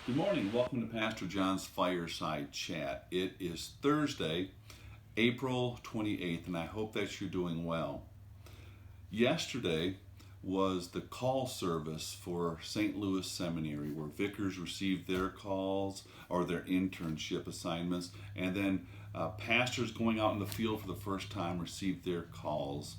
Good morning. Welcome to Pastor John's Fireside Chat. It is Thursday, April 28th, and I hope that you're doing well. Yesterday was the call service for St. Louis Seminary, where vicars received their calls or their internship assignments, and then pastors going out in the field for the first time received their calls.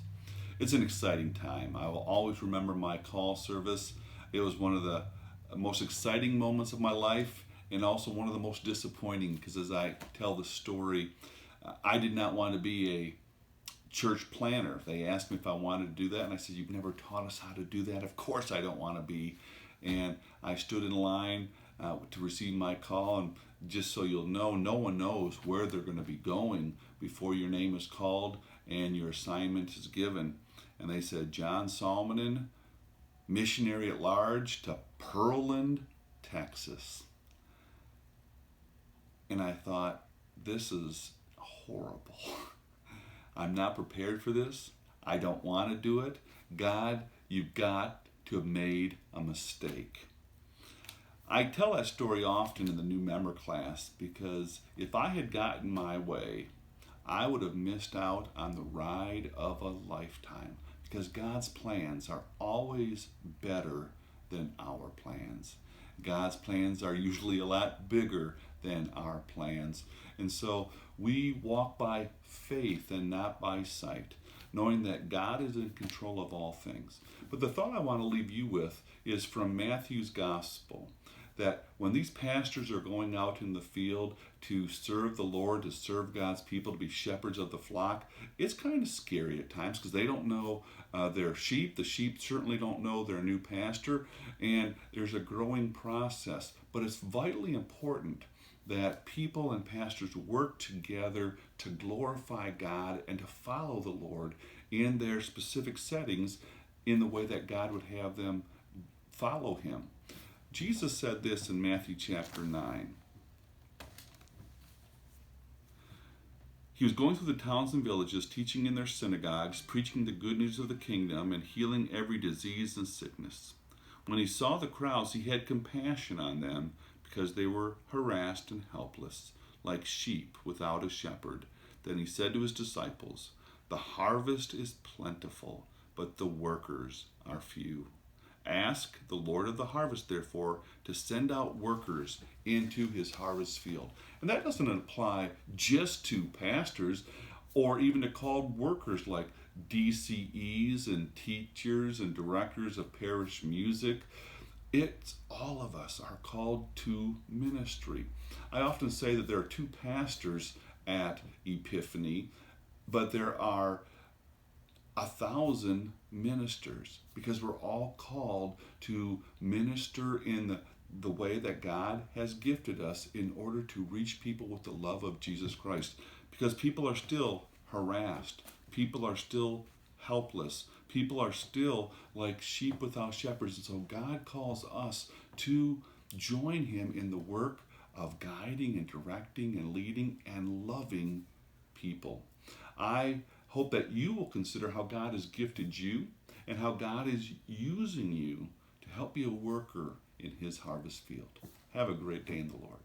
It's an exciting time. I will always remember my call service. It was one of the most exciting moments of my life and also one of the most disappointing, because as I tell the story, I did not want to be a church planner. They asked me if I wanted to do that, and I said, "You've never taught us how to do that. Of course I don't want to be." And I stood in line to receive my call, and just so you'll know, no one knows where they're going to be going before your name is called and your assignment is given. And they said, "John Salmonen, missionary at large to Pearland, Texas." And I thought, this is horrible. I'm not prepared for this. I don't want to do it. God, you've got to have made a mistake. I tell that story often in the new member class because if I had gotten my way, I would have missed out on the ride of a lifetime, because God's plans are always better than our plans. God's plans are usually a lot bigger than our plans. And so we walk by faith and not by sight, knowing that God is in control of all things. But the thought I want to leave you with is from Matthew's Gospel, that when these pastors are going out in the field to serve the Lord, to serve God's people, to be shepherds of the flock, it's kind of scary at times because they don't know their sheep. The sheep certainly don't know their new pastor, and there's a growing process. But it's vitally important that people and pastors work together to glorify God and to follow the Lord in their specific settings in the way that God would have them follow Him. Jesus said this in Matthew chapter 9. He was going through the towns and villages, teaching in their synagogues, preaching the good news of the kingdom, and healing every disease and sickness. When he saw the crowds, he had compassion on them, because they were harassed and helpless, like sheep without a shepherd. Then he said to his disciples, "The harvest is plentiful, but the workers are few. Ask the Lord of the harvest, therefore, to send out workers into his harvest field." And that doesn't apply just to pastors or even to called workers like DCEs and teachers and directors of parish music. It's all of us are called to ministry. I often say that there are two pastors at Epiphany, but there are 1,000 ministers, because we're all called to minister in the way that God has gifted us in order to reach people with the love of Jesus Christ. Because people are still harassed, people are still helpless, people are still like sheep without shepherds. And so God calls us to join Him in the work of guiding and directing and leading and loving people. I hope that you will consider how God has gifted you and how God is using you to help be a worker in His harvest field. Have a great day in the Lord.